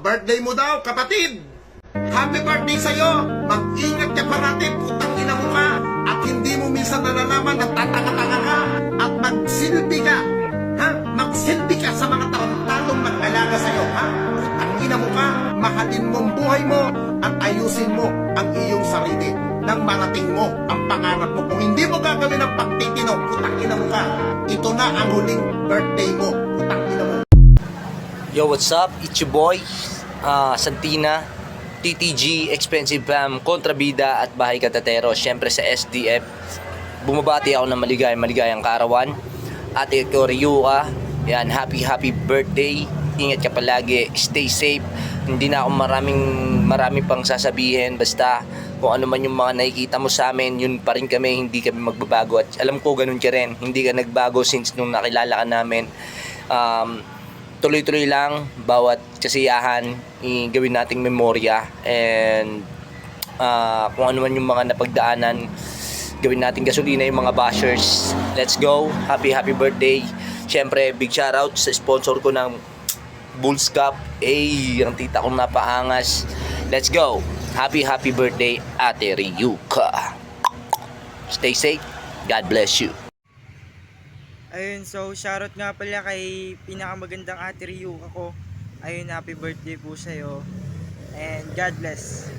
birthday mo daw, kapatid. Happy birthday sa'yo. Mag-ingat ka parati, putang ina mo ka. At hindi mo minsan nalalaman na tatanga-tanga ka. At magsilbi ka. Ha? Magsilbi ka sa mga taong mag-alaga sa'yo. Ha? Putang ina mo ka. Mahalin mo ang buhay mo at ayusin mo ang iyong sarili nang marating mo ang pangarap mo. Kung hindi mo gagawin ang pagtitino, putang ina mo ka. Ito na ang huling birthday mo. Putang ina mo. Yo, what's up? It's your boy, Santina, TTG, Expensive Fam, Kontrabida at Bahay Katatero. Siyempre sa SDF, bumabati ako ng maligayang kaarawan. Ate ko, Ryuka, yan, happy birthday. Ingat ka palagi, stay safe. Hindi na ako maraming pang sasabihin. Basta kung ano man yung mga nakikita mo sa amin, yun pa rin kami, hindi kami magbabago. At alam ko ganun ka rin, hindi ka nagbago since nung nakilala ka namin. Tuloy-tuloy lang, bawat kasiyahan, gawin nating memorya. And kung ano man yung mga napagdaanan, gawin nating gasolina yung mga bashers. Let's go, happy birthday. Siyempre, big shoutout sa sponsor ko ng Bulls Cup. Ang tita kong napaangas. Let's go, happy birthday, Ate Ryuka. Stay safe, God bless you. Ayun, so shoutout nga pala kay pinakamagandang Ate Ryuka ko. Ayun, happy birthday po sa'yo. And God bless.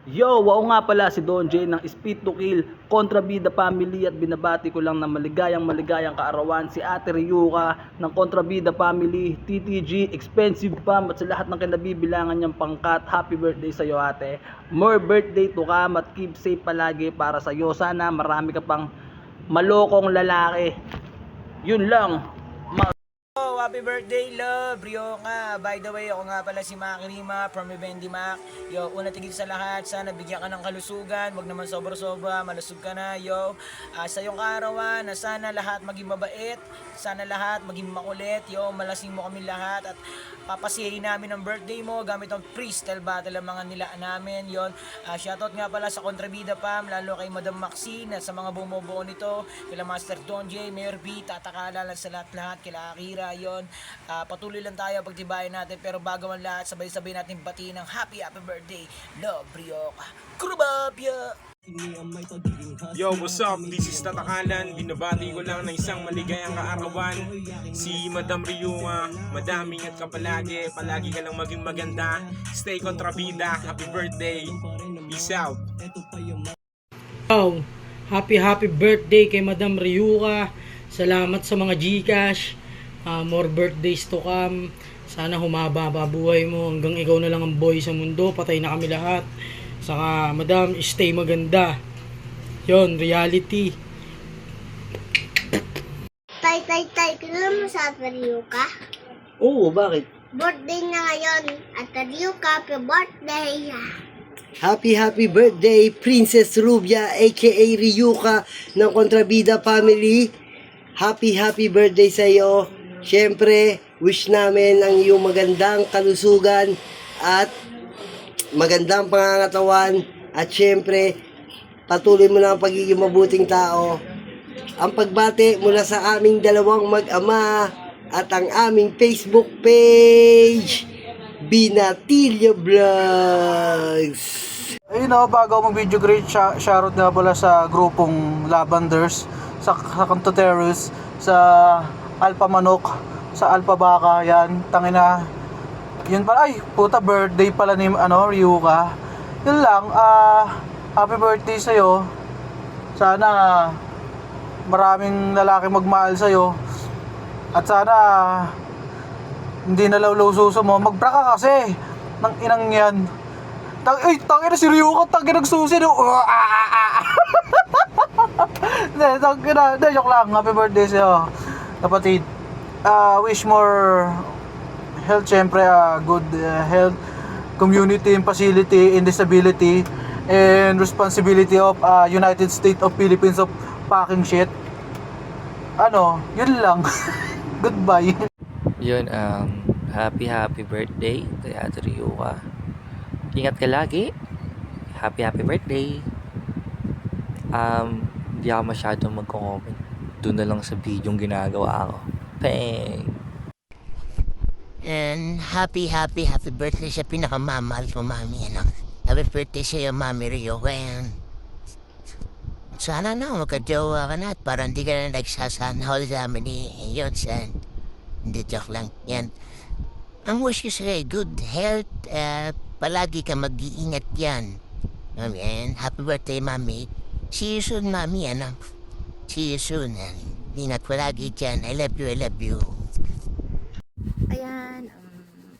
Yo, wow nga pala si Don J ng Speed to Kill, Kontrabida Family, at binabati ko lang ng maligayang kaarawan si Ate Ryuka ng Kontrabida Family, TTG, Expensive Fam, at sa lahat ng kinabibilangan niyang pangkat. Happy birthday sa'yo, ate. More birthday to come at keep safe palagi para sa'yo. Sana marami ka pang malokong lalaki. Yun lang. Oh, happy birthday, love, Ryuka. By the way, ako nga pala si Maki Rima from Vivendi Mac. Yo, una tigil sa lahat, sana bigyan ka ng kalusugan, wag naman sobra-sobra, malusog ka na, yo. Sa iyong kaarawan, na sana lahat maging mabait, sana lahat maging makulit, yo, malasing mo kami lahat, at papasiyahin namin ang birthday mo gamit ang freestyle battle ang mga nilaan namin, yon. Shoutout nga pala sa Kontrabida Pam, lalo kay Madam Maxine at sa mga bumubuo nito, kila Master Don J, Mayor B, tatakala sa lahat, kila Akira, yon. Patuloy lang tayo pagtibayan natin, pero bago man lahat, sabay-sabay natin batiin ng happy birthday, love, Ryuka. Krubabya! Yo, what's up? This is Tatakalan. Binabati ko lang ng isang maligayang kaarawan si Madam Ryuka. Madam, ingat ka palagi ka lang maging maganda. Stay kontrabida. Happy birthday. Peace out. Wow, happy birthday kay Madam Ryuka. Salamat sa mga Gcash. More birthdays to come. Sana humaba pa buhay mo hanggang ikaw na lang ang boy sa mundo. Patay na kami lahat. Saka, Madam, stay maganda. Yon, reality. Tay, kilala mo sa Ate Ryuka? Oo, bakit? Birthday na ngayon. Ate Ryuka, happy birthday. Happy birthday, Princess Rubia, aka Ryuka ng Kontrabida Family. Happy birthday sa iyo. Siyempre, wish namin ang iyong magandang kalusugan at magandang pangangatawan, at syempre patuloy mo na ang pagiging mabuting tao. Ang pagbati mula sa aming dalawang mag-ama at ang aming Facebook page, Binatilyo Vlogs. Ayun o, bago ako mag-video, great shoutout nga pala sa grupong Lavenders, sa Kanto Terrace, sa Alpha Manok, sa Alpha Baka, yan, tangina. Yun pala, ay, puta, birthday pala ni, Ryuka. Yun lang, happy birthday sa'yo. Sana, maraming lalaki magmahal sa'yo. At sana, hindi nalawlaw suso mo. Magbra ka kasi, ng inang yan. Tangina si Ryuka, tangina nagsusi. Hindi, joke lang, happy birthday sa'yo, kapatid. Wish more health, syempre, good health, community and facility in disability, and responsibility of United States of Philippines of packing shit. Yun lang. Goodbye. Yun, happy birthday kay Ate Ryuka. Ingat ka lagi. Happy birthday. Hindi ako masyadong magko-comment. Doon na lang sa video yung ginagawa ko. Peng! And happy birthday sa pinakamamahal ko, Mami. Ano? Happy birthday sa'yo, Mami Rio. And sana na magka-jowa ka na at parang di ka na nagsasanahol sa amin ni yun, san. Hindi, joke lang. Yan. Ang wish ko sa'yo, good health. Palagi ka mag-iingat yan. Mami, and happy birthday, Mami. See you soon, Mami. Ano? See you soon. Ingat palagi dyan. I love you. Ayan,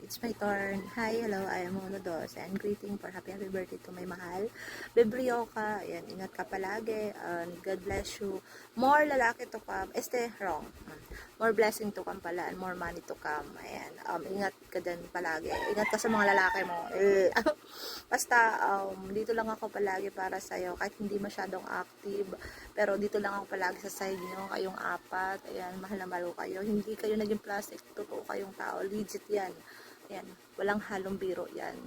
it's my turn. Hi, hello, I am Mono Dos and greeting for happy birthday to my mahal. Bibrioka, ayan, ingat ka palagi. God bless you. More lalaki to come. Wrong. More blessing to come pala and more money to come. Ayan, ingat ka din palagi. Ingat ka sa mga lalaki mo. Basta, dito lang ako palagi para sa'yo. Kahit hindi masyadong active, pero dito lang ako palagi sa side nyo. Kayong apat. Ayan, mahal na mahal ko kayo. Hindi kayo naging plastic. Totoo kayong tao. Legit yan. Ayan, walang halong biro yan.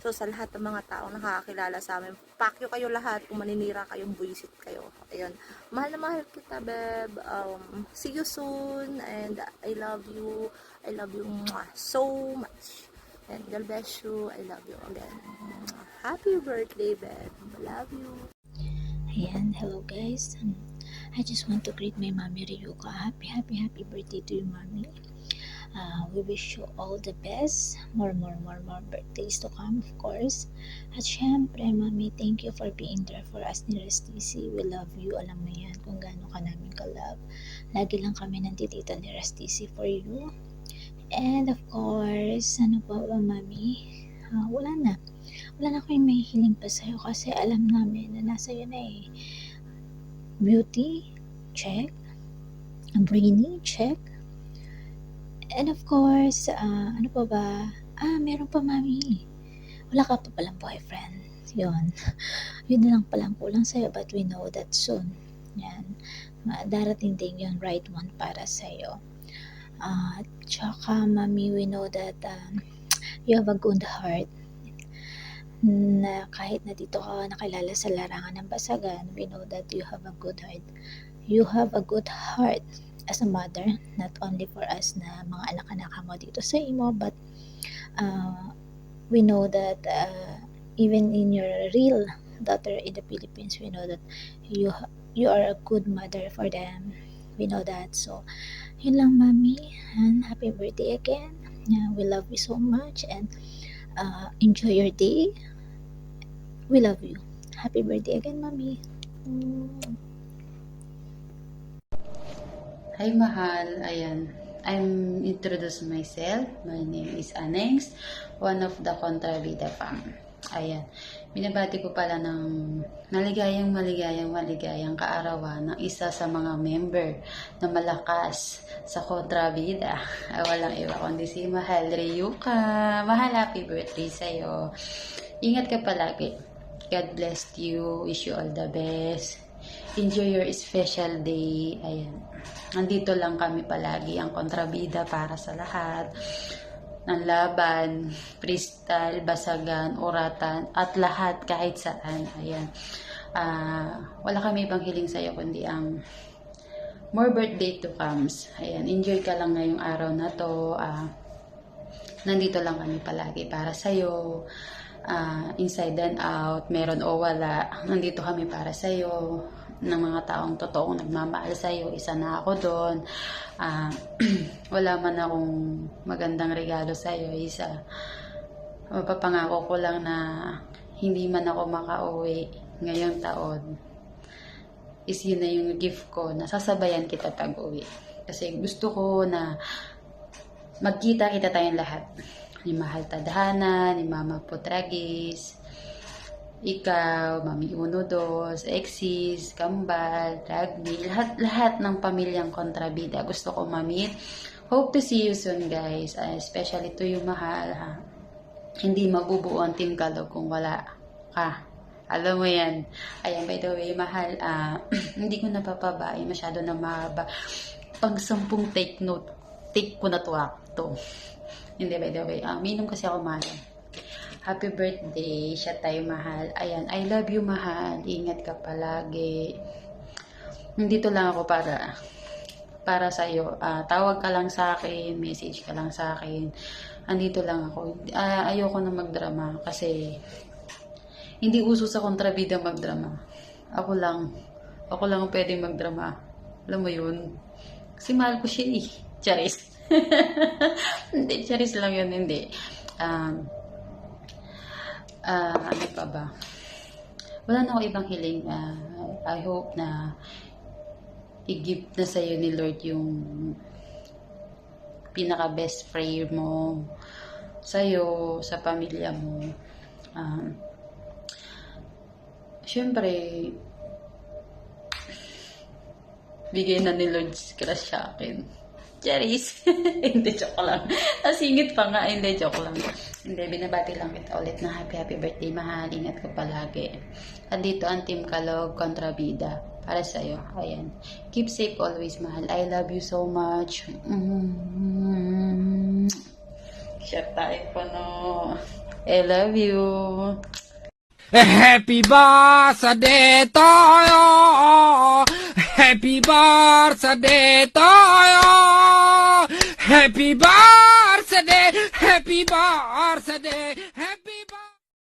So, sa lahat ng mga taong nakakakilala sa amin, pakyo kayo lahat. Kung maninira kayong buisit kayo. Ayun, mahal na mahal kita, beb. See you soon. And I love you. I love you so much. And God bless you. I love you again. Happy birthday, beb. Love you. Ayan, hello guys. I just want to greet my Mami Ryuka. Happy birthday to you, Mami. We wish you all the best. More birthdays to come, of course. At syempre, Mami, thank you for being there for us ni Rastisi. We love you. Alam mo yan kung gaano ka namin ka-love. Lagi lang kami nandito ni Rastisi for you. And of course, ano pa ba, Mami? Wala na kayong may hiling pa sa'yo kasi alam namin na nasa iyo na eh. Beauty, check. Brainy, check. And of course, ano pa ba? Meron pa, Mami. Wala ka pa palang boyfriend. Yun na lang palang kulang sa'yo, but we know that soon. Yan. Darating din yung right one para sa'yo. Tsaka, Mami, we know that you have a good heart. Na kahit na dito ka nakilala sa larangan ng Basagan, we know that you have a good heart. You have a good heart as a mother, not only for us na mga anak-anak mo dito sa imo, but we know that even in your real daughter in the Philippines, we know that you are a good mother for them. We know that. So, yun lang, Mami. And happy birthday again. We love you so much and enjoy your day. We love you. Happy birthday again, Mami. Hi, mahal. Ayan. I'm introduce myself. My name is Anengs, one of the Contrabida fam. Ayan. Binabati ko pala ng maligayang kaarawan ng isa sa mga member na malakas sa Contrabida. Walang iba kundi si Mahal Ryuka. Mahal, happy birthday sa'yo. Ingat ka palagi. God bless you. Wish you all the best. Enjoy your special day. Ayan. Nandito lang kami palagi, ang Contrabida para sa lahat ng laban, freestyle, basagan, oratan, at lahat kahit saan. Ayan. Wala kami ibang hiling sa'yo kundi ang more birthday to comes. Ayan. Enjoy ka lang ngayong araw na to. Nandito lang kami palagi para sa'yo. Inside and out, meron o wala. Nandito kami para sa'yo. Ng mga taong totoong nagmamahal sa'yo, isa na ako doon. Wala man akong magandang regalo sa'yo, isa. Mapapangako ko lang na hindi man ako makauwi ngayong taon. Is yun na yung gift ko, na sasabayan kita pag-uwi. Kasi gusto ko na magkita-kita tayong lahat. Ni Mahal Tadhana, ni Mama Putragis, ikaw, Mami Uno Dos, Exis, Kambal, Ragbi, lahat ng pamilyang Contrabida. Gusto ko ma-meet. Hope to see you soon, guys. Especially to you, Mahal. Ha? Hindi mabubuo ang Team Kalog kung wala ka. Alam mo yan. Ayan, by the way, Mahal, hindi ko napapabain. Masyado na mahaba. Pag 10 take ko na to. Hindi, by the way. Minum kasi ako, Mahal. Happy birthday, siya tayo, Mahal. Ayan, I love you, Mahal. Ingat ka palagi. Nandito lang ako para sa iyo. Tawag ka lang sa akin, message ka lang sa akin. andito lang ako. Ayoko na magdrama kasi hindi uso sa kontrabida magdrama. Ako lang ang pwedeng magdrama. Alam mo yun? Kasi mahal ko siya eh. Charis. Hindi, charis lang yun, hindi. Ano pa ba? Wala na ako ibang hiling. I hope na i-give na sa'yo ni Lord yung pinaka-best prayer mo sa'yo, sa pamilya mo. Siyempre, bigay na ni Lord crush sa akin. Charis. Hindi, joke lang. Nasingit pa nga. Hindi, joke lang. Hindi, binabati lang kita ulit na happy birthday, mahal. Ingat ka palagi. Andito ang Team Kalog Kontrabida para sa'yo. Ayan. Keep safe always, mahal. I love you so much. Share tayo po, no. I love you. Happy birthday to you. Happy birthday to you. Happy birthday. Happy birthday.